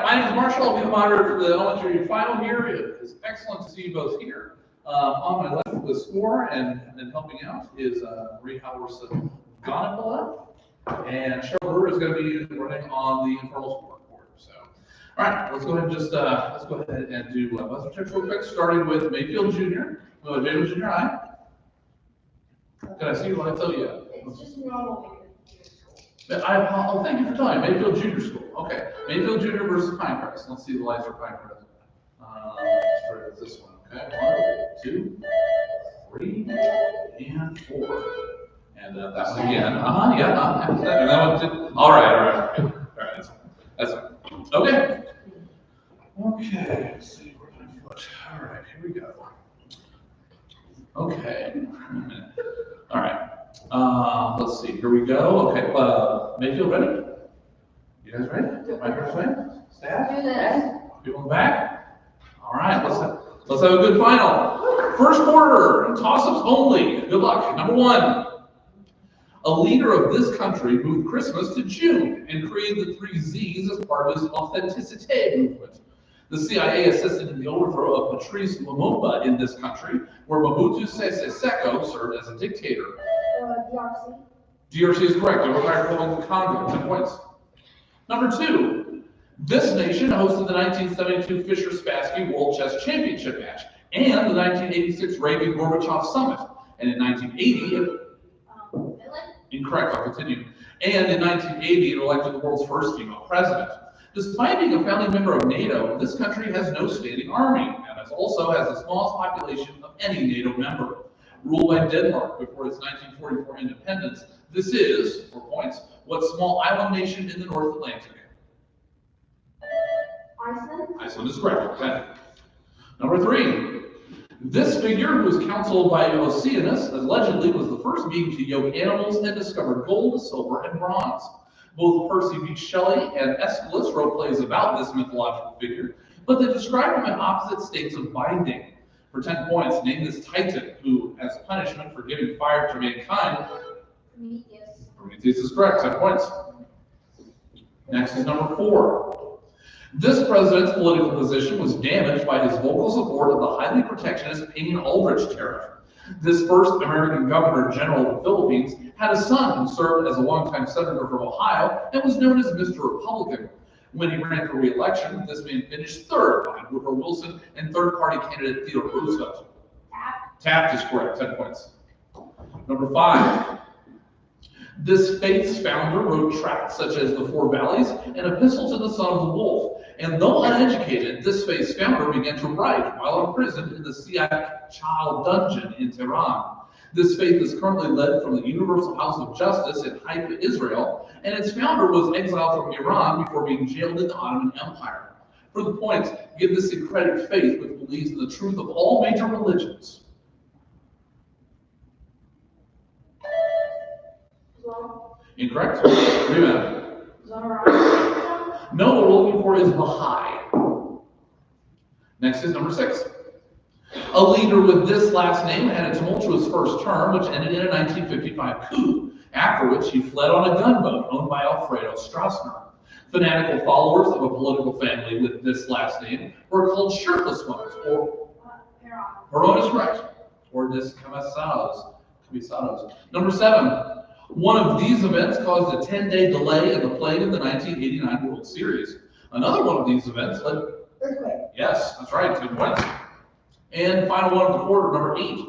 my name is Marshall. I'll be the moderator for the elementary final here. It is excellent to see you both here. On my left with the score and helping out is Marie Halverson Gonikola, and Cheryl Brewer is going to be running on the informal sport board. So, all right, let's go ahead and just and do buzzer checks real quick, starting with Mayfield Junior. Mayfield Junior High. Can I see what I tell you? It's just normal. Oh, thank you for telling me. Mayfield Junior School. Okay. Mayfield Junior versus Pinecrest. Let's see the lights for Pinecrest. Start with this one. Okay. 1, 2, 3, and 4. And that one again. Yeah. And that one too. All right. Okay. All right. That's fine. Okay. Okay. Let's see where my foot. All right. Here we go. Okay. All right. Let's see. Here we go. Okay. Mayfield ready? You guys ready? Microphone's ready? Staff? People in the back? All right. Let's have a good final. First quarter. Toss-ups only. Good luck. Number 1. A leader of this country moved Christmas to June and created the 3 Z's as part of his authenticité movement. The CIA assisted in the overthrow of Patrice Lumumba in this country, where Mobutu Sese Seko served as a dictator. DRC. DRC is correct. Democratic Republic of Congo, 10 points. Number 2, this nation hosted the 1972 Fischer-Spassky World Chess Championship match and the 1986 Reagan-Gorbachev Summit. And in 1980, incorrect, I'll continue. And in 1980, it elected the world's first female president. Despite being a founding member of NATO, this country has no standing army, and it also has the smallest population of any NATO member. Ruled by Denmark before its 1944 independence, this is, 4 points, what small island nation in the North Atlantic? Iceland. Iceland is correct. Okay. Number 3. This figure, who was counseled by Oceanus, allegedly was the first being to yoke animals and discovered gold, silver, and bronze. Both Percy B. Shelley and Aeschylus wrote plays about this mythological figure, but they describe him in opposite states of binding. For 10 points, name this Titan who, as punishment for giving fire to mankind. Prometheus. Prometheus is correct, 10 points. Next is number 4. This president's political position was damaged by his vocal support of the highly protectionist Payne-Aldrich tariff. This first American Governor General of the Philippines had a son who served as a longtime senator from Ohio and was known as Mr. Republican. When he ran for re-election, this man finished 3rd behind Woodrow Wilson and third-party candidate Theodore Roosevelt. Taft is correct, 10 points. Number 5. This faith's founder wrote tracts such as The Four Valleys and Epistle to the Son of the Wolf. And though uneducated, this faith's founder began to write while imprisoned in the Siak Child dungeon in Tehran. This faith is currently led from the Universal House of Justice in Haifa, Israel, and its founder was exiled from Iran before being jailed in the Ottoman Empire. For the points, give this syncretic faith which believes in the truth of all major religions. Incorrect. Rebound. No, what we're looking for is Baha'i. Next is number 6. A leader with this last name had a tumultuous first term, which ended in a 1955 coup, after which he fled on a gunboat owned by Alfredo Stroessner. Fanatical followers of a political family with this last name were called shirtless ones, or Perón is correct, or descamisados. Number 7. One of these events caused a 10-day delay in the playing of the 1989 World Series. Another one of these events led... Earthquake. Yes, that's right, 2 points. And final one of the quarter, number 8.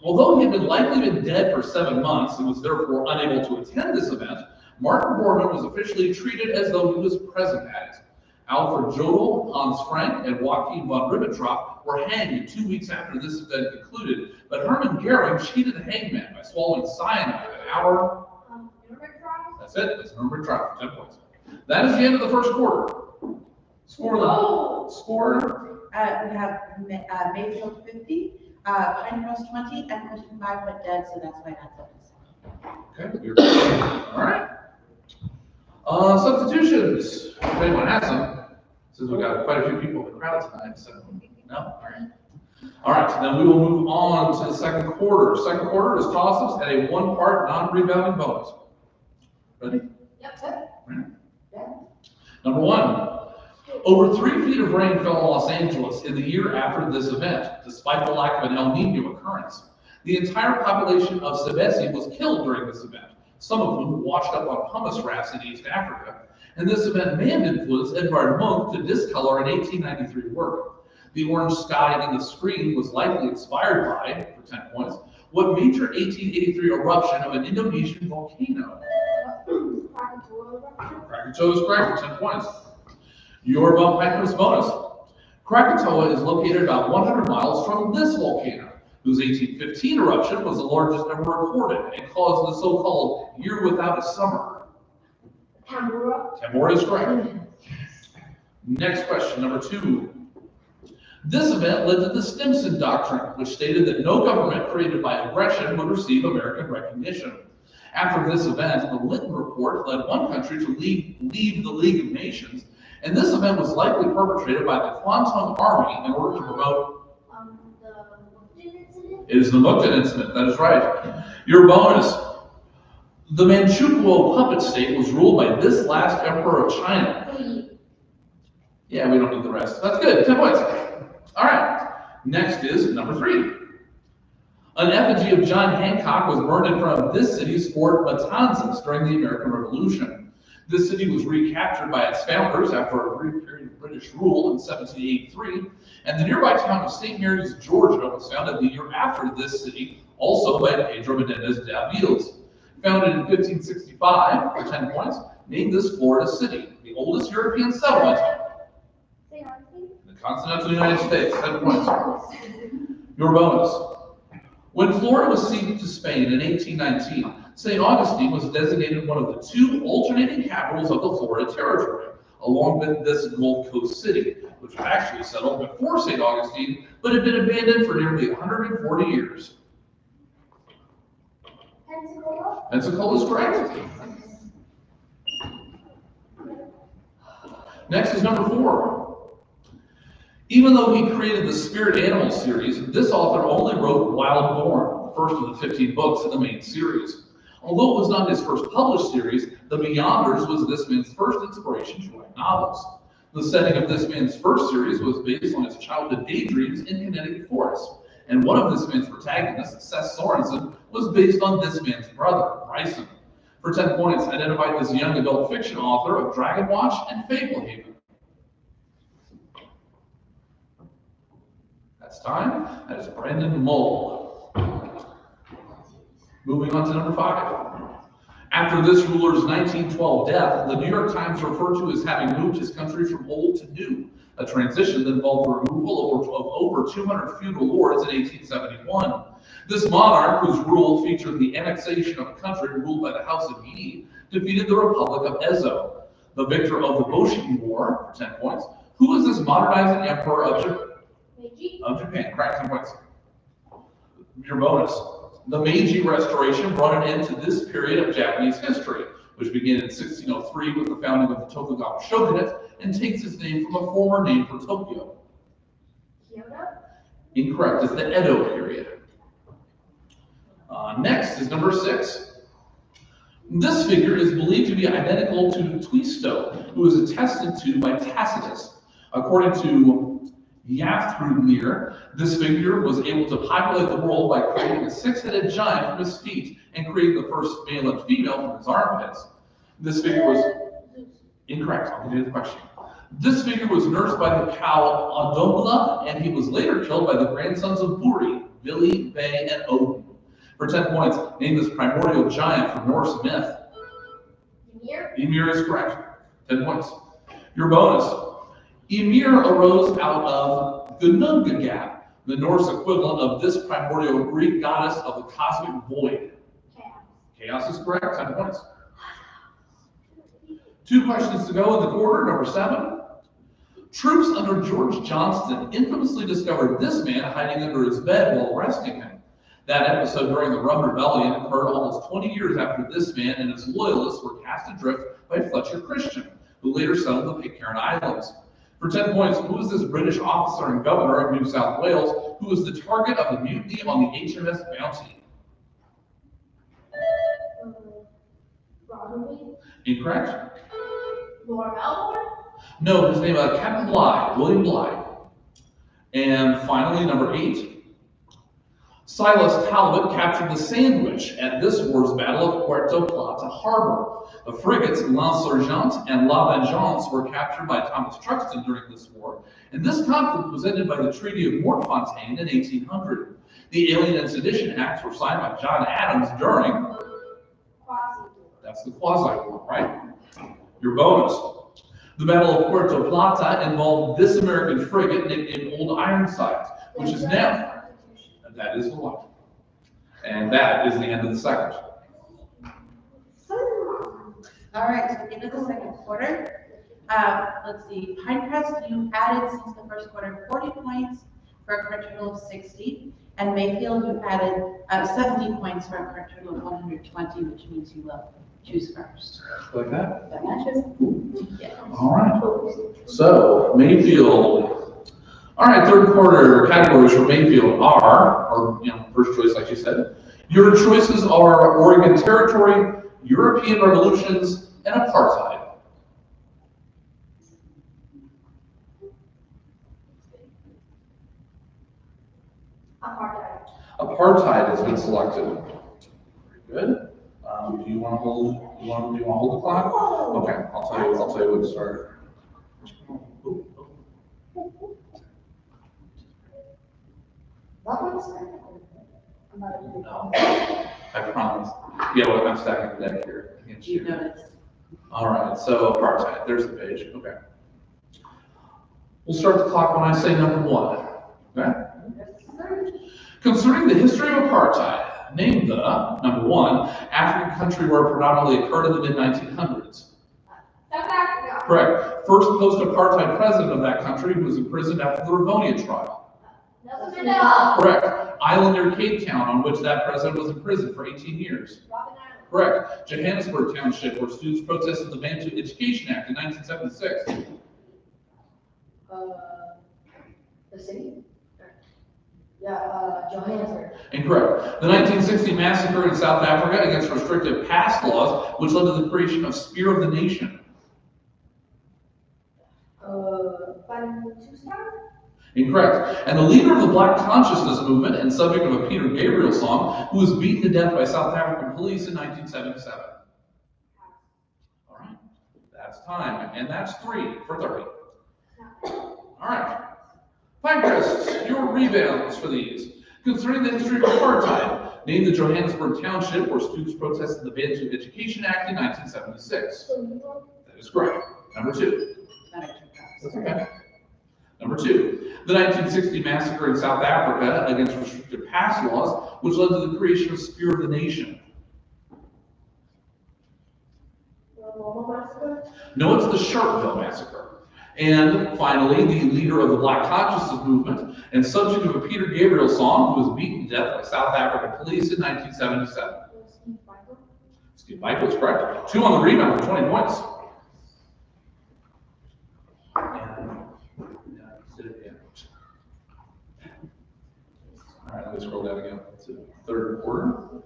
Although he had likely been dead for 7 months and was therefore unable to attend this event, Martin Bormann was officially treated as though he was present at it. Alfred Jodl, Hans Frank, and Joachim von Ribbentrop were hanged 2 weeks after this event concluded, but Hermann Goering cheated the hangman by swallowing cyanide an hour. That's it. That's Nuremberg trial for 10 points. That is the end of the first quarter. Score. We have Mayfield 50, Pinecrest 20, and Christian 5 went dead, so that's why that's it. Okay. All right. Substitutions. If anyone has them, since we've got quite a few people in the crowd tonight, so no. All right. All right. So then we will move on to the second quarter. Second quarter is toss-ups and a 1-part non-rebounding bonus. Ready? Yep. Right. Yeah. Number 1. Over 3 feet of rain fell in Los Angeles in the year after this event, despite the lack of an El Nino occurrence. The entire population of Sebesi was killed during this event, some of whom washed up on pumice rafts in East Africa, and this event may have influenced Edvard Munch to discolor an 1893 work. The orange sky in the screen was likely inspired by, for 10 points, what major 1883 eruption of an Indonesian volcano? Krakatoa is correct for 10 points. Your bonus bonus. Krakatoa is located about 100 miles from this volcano, whose 1815 eruption was the largest ever recorded and caused the so-called year without a summer. Tambora. Tambora is correct. Next question, number 2. This event led to the Stimson Doctrine, which stated that no government created by aggression would receive American recognition. After this event, the Linton Report led one country to leave the League of Nations, and this event was likely perpetrated by the Kwantung Army in order to promote. The Mukden incident? It is the Mukden incident, that is right. Your bonus. The Manchukuo puppet state was ruled by this last emperor of China. Yeah, we don't need the rest. That's good, 10 points. All right, next is number 3. An effigy of John Hancock was burned in front of this city's Fort Matanzas during the American Revolution. This city was recaptured by its founders after a brief period of British rule in 1783, and the nearby town of St. Mary's, Georgia was founded the year after this city, also by Pedro Menendez de Aviles. Founded in 1565, for 10 points, named this Florida city, the oldest European settlement in the continental United States, 10 points. Your bonus. When Florida was ceded to Spain in 1819, St. Augustine was designated one of the 2 alternating capitals of the Florida Territory, along with this Gulf Coast city, which was actually settled before St. Augustine, but had been abandoned for nearly 140 years. Pensacola. Pensacola is correct. Next is number 4. Even though he created the Spirit Animal series, this author only wrote Wild Boar, the first of the 15 books in the main series. Although it was not his first published series, The Beyonders was this man's first inspiration to write novels. The setting of this man's first series was based on his childhood daydreams in Connecticut Forest, and one of this man's protagonists, Seth Sorensen, was based on this man's brother, Bryson. For 10 points, identified this young adult fiction author of Dragon Watch and Fablehaven. That's time. That is Brandon Mull. Moving on to number 5. After this ruler's 1912 death, the New York Times referred to as having moved his country from old to new, a transition that involved the removal of over 200 feudal lords in 1871. This monarch, whose rule featured the annexation of a country ruled by the House of Yi, defeated the Republic of Ezo, the victor of the Boshin War, for 10 points. Who was this modernizing emperor of Japan? Correct, 10 points. Your bonus. The Meiji Restoration brought an end to this period of Japanese history, which began in 1603 with the founding of the Tokugawa shogunate and takes its name from a former name for Tokyo. Kyoto. Incorrect. It's the Edo period. Next is number 6. This figure is believed to be identical to Twisto, who is attested to by Tacitus. According to Yafthrudnir, this figure was able to populate the world by creating a 6-headed giant from his feet and creating the first male and female from his armpits. This figure was incorrect. I'll continue the question. This figure was nursed by the cow Adomla, and he was later killed by the grandsons of Buri, Vili, Ve, and Odin. For 10 points, name this primordial giant from Norse myth. Ymir. Ymir is correct. 10 points. Your bonus. Ymir arose out of Gunungagap, the Norse equivalent of this primordial Greek goddess of the cosmic void. Chaos. Chaos is correct. 10 points. 2 questions to go in the quarter. Number 7. Troops under George Johnston infamously discovered this man hiding under his bed while arresting him. That episode during the Rum Rebellion occurred almost 20 years after this man and his loyalists were cast adrift by Fletcher Christian, who later settled the Pitcairn Islands. For 10 points, who was this British officer and governor of New South Wales who was the target of the mutiny on the HMS Bounty? Barnaby. Incorrect. Lord Melbourne. No, his name is Captain Bligh, William Bligh. And finally, number 8. Silas Talbot captured the Sandwich at this war's Battle of Puerto Plata Harbor. The frigates La Sergeant and La Vengeance were captured by Thomas Truxtun during this war, and this conflict was ended by the Treaty of Mortefontaine in 1800. The Alien and Sedition Acts were signed by John Adams during... That's the quasi-war, right? Your bonus. The Battle of Puerto Plata involved this American frigate nicknamed Old Ironsides, which is now... That is the one. And that is the end of the second. All right, so into the second quarter. Let's see, Pinecrest, you added since the first quarter 40 points for a current total of 60. And Mayfield, you added 70 points for a current total of 120, which means you will choose first. Like that? That matches? Yeah. All right. So, Mayfield. All right, third quarter categories for Mayfield are, or first choice, like you said. Your choices are Oregon Territory, European revolutions, and apartheid. Apartheid has been selected. Very good. Do you want to hold? Do you want to hold the clock? Okay, I'll tell you when to start. No, I promise. Yeah, well, I'm stacking the deck here against you. Noticed. All right, so apartheid. There's the page. Okay. We'll start the clock when I say number 1. Okay. Concerning the history of apartheid, name the number 1 African country where it predominantly occurred in the mid-1900s. South Africa. Correct. First post-apartheid president of that country who was imprisoned after the Rivonia trial. Nelson Mandela. Correct. Island near Cape Town on which that president was imprisoned for 18 years. Robben Island. Correct. Johannesburg Township, where students protested the Bantu Education Act in 1976. The city? Yeah, Johannesburg. Incorrect. The 1960 massacre in South Africa against restrictive pass laws, which led to the creation of Spear of the Nation. Incorrect. And the leader of the Black Consciousness movement and subject of a Peter Gabriel song, who was beaten to death by South African police in 1977. All right. That's time. And that's 3 for 30. All right. Pinecrest, your rebounds for these. Concerning the history of apartheid, name the Johannesburg Township where students protested the Bantu Education Act in 1976. That is correct. Number 2. That's okay. Number 2. The 1960 massacre in South Africa against restrictive pass laws, which led to the creation of Spear of the Nation. No, it's the Sharpeville Massacre. And finally, the leader of the Black Consciousness movement and subject of a Peter Gabriel song who was beaten to death by South African police in 1977. Steve Biko is correct. 2 on the rebound for 20 points. All right, let me scroll down again to third quarter.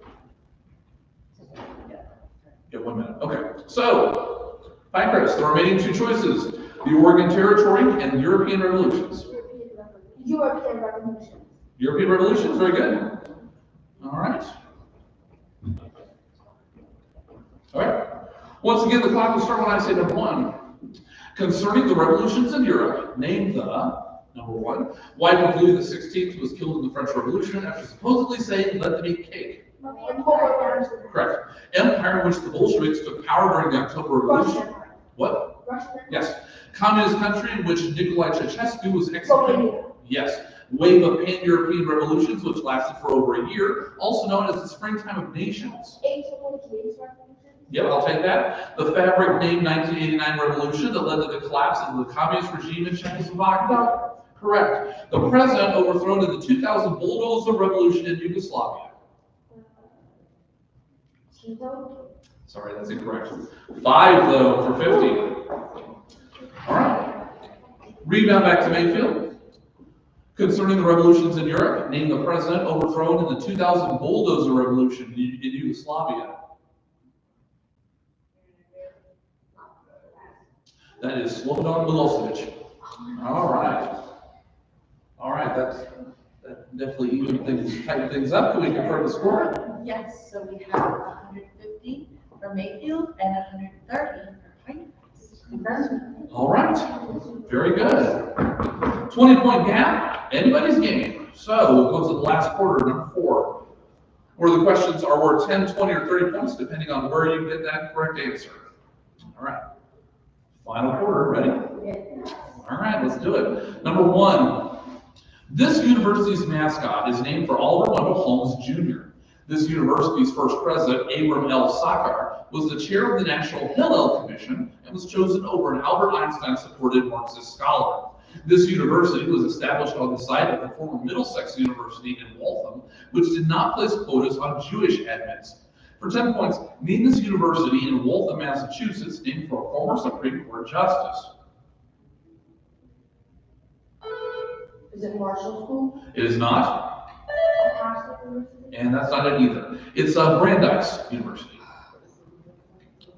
Yeah, 1 minute. Okay, so Pinecrest, the remaining 2 choices: the Oregon Territory and the European revolutions. European revolutions. European revolutions, very good. All right. All right. Once again, the clock will start when I say number 1. Concerning the revolutions in Europe, name the number 1. Why Pope Louis XVI was killed in the French Revolution after supposedly saying, "Let them eat cake." Correct. Empire in which the Bolsheviks took power during the October Revolution. Russia. What? Russia. Yes. Communist country in which Nicolae Ceausescu was executed. Slovenia. Yes. Wave of pan-European revolutions, which lasted for over a year, also known as the Springtime of Nations. Yep, I'll take that. The fabric named 1989 revolution that led to the collapse of the communist regime in Czechoslovakia. Correct. The president overthrown in the 2000 bulldozer revolution in Yugoslavia. Sorry, that's incorrect. 5 though for 50. All right. Rebound back to Mayfield. Concerning the revolutions in Europe, name the president overthrown in the 2000 bulldozer revolution in Yugoslavia. That is Slobodan Milosevic. All right. All right, that definitely tighten things up. Can we confirm the score? Yes, so we have 150 for Mayfield and 130 for Pinecrest. All right, very good. 20-point gap, anybody's game. So we'll go to the last quarter, number 4, where the questions are worth 10, 20, or 30 points, depending on where you get that correct answer. All right, final quarter, ready? All right, let's do it. Number 1. This university's mascot is named for Oliver Wendell Holmes Jr. This university's first president, Abram L. Sackar, was the chair of the National Hillel Commission and was chosen over an Albert Einstein-supported Marxist scholar. This university was established on the site of the former Middlesex University in Waltham, which did not place quotas on Jewish admits. For 10 points, name this university in Waltham, Massachusetts, named for a former Supreme Court justice. Is it Marshall School? It is not, Catholic University? and that's not it either. It's Brandeis University.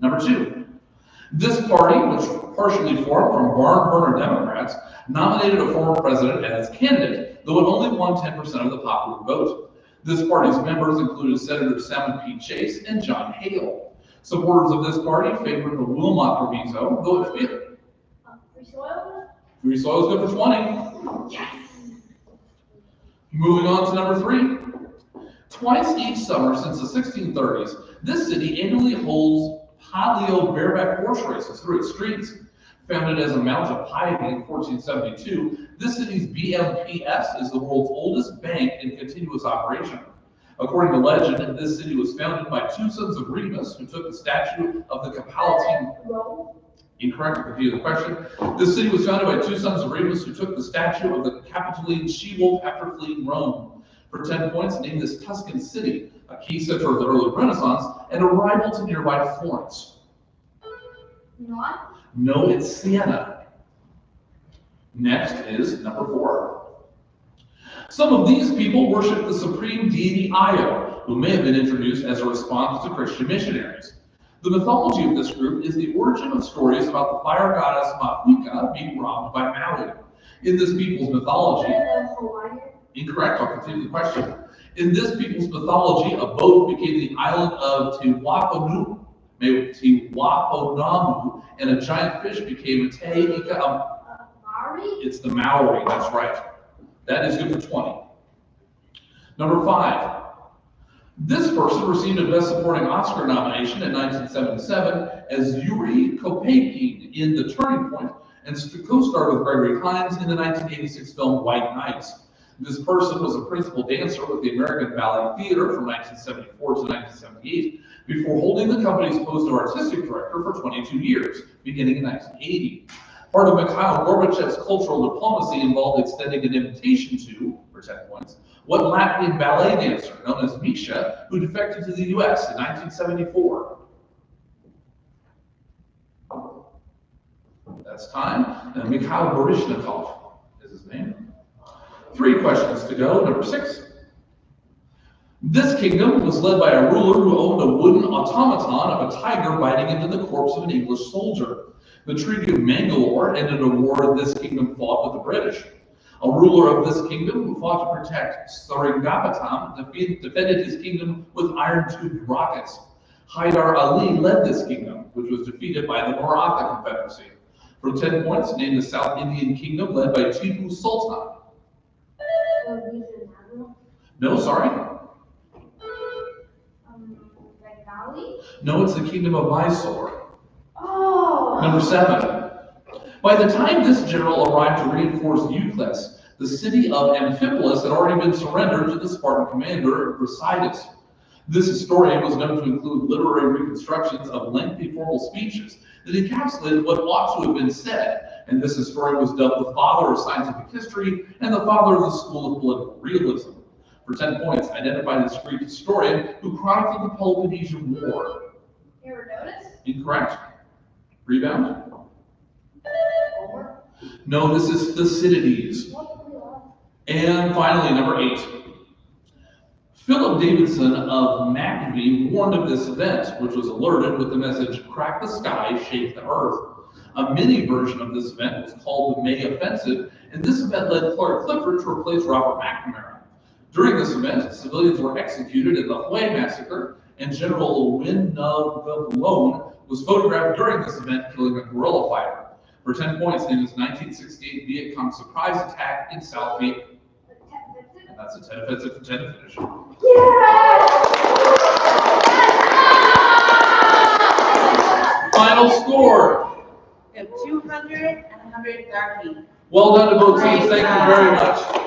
Number 2. This party, which partially formed from barn burner Democrats, nominated a former president as candidate, though it only won 10% of the popular vote. This party's members included Senator Salmon P. Chase and John Hale. Supporters of this party favored the Wilmot Proviso, though it failed. Free soil? Free soil is good for 20. Yes. Moving on to number 3. Twice each summer since the 1630s, this city annually holds palio bareback horse races through its streets. Founded as a mount of piety in 1472, this city's BMPS is the world's oldest bank in continuous operation. According to legend, this city was founded by 2 sons of Remus who took the statue of the Capitoline. Incorrect, to repeat the question. This city was founded by 2 sons of Remus who took the statue of the Capitoline she-wolf after fleeing Rome. For 10 points, name this Tuscan city, a key center of the early Renaissance, and a rival to nearby Florence. Not? No, it's Siena. Next is number 4. Some of these people worship the supreme deity Io, who may have been introduced as a response to Christian missionaries. The mythology of this group is the origin of stories about the fire goddess Mahuika being robbed by Maui. In this people's mythology, incorrect, I'll continue the question. In this people's mythology, a boat became the island of Tiwapanu, and a giant fish became Teika. Maori? It's the Maori, that's right. That is good for 20. Number 5. This person received a Best Supporting Oscar nomination in 1977 as Yuri Kopeikin in The Turning Point and co-starred with Gregory Hines in the 1986 film White Nights. This person was a principal dancer with the American Ballet Theater from 1974 to 1978 before holding the company's post of artistic director for 22 years, beginning in 1980. Part of Mikhail Gorbachev's cultural diplomacy involved extending an invitation to, for 10 points, what Latvian ballet dancer known as Misha, who defected to the US in 1974. That's time. And Mikhail Baryshnikov is his name. 3 questions to go. Number 6. This kingdom was led by a ruler who owned a wooden automaton of a tiger biting into the corpse of an English soldier. The Treaty of Mangalore ended a war this kingdom fought with the British. A ruler of this kingdom who fought to protect Seringapatam defended his kingdom with iron-tubed rockets. Haidar Ali led this kingdom, which was defeated by the Maratha Confederacy. For 10 points, name the South Indian kingdom led by Tipu Sultan. No, sorry. Bengali? No, it's the kingdom of Mysore. Oh! Number 7. By the time this general arrived to reinforce Euclid, the city of Amphipolis had already been surrendered to the Spartan commander Brasidas. This historian was known to include literary reconstructions of lengthy formal speeches that encapsulated what ought to have been said, and this historian was dubbed the father of scientific history and the father of the school of political realism. For 10 points, identify this Greek historian who chronicled the Peloponnesian War. Herodotus? Incorrect. Rebound? Homer? No, this is Thucydides. And finally, number 8. Philip Davidson of McVie warned of this event, which was alerted with the message, "Crack the sky, shake the earth." A mini version of this event was called the May Offensive, and this event led Clark Clifford to replace Robert McNamara. During this event, civilians were executed in the Hue Massacre, and General Win Lone was photographed during this event killing a guerrilla fighter. For 10 points, name his 1968 Viet Cong surprise attack in South Vietnam. And that's a 10 offensive for 10 to finish. Final score. We have 200 and 100 darky. Well done to both teams. Thank you very much.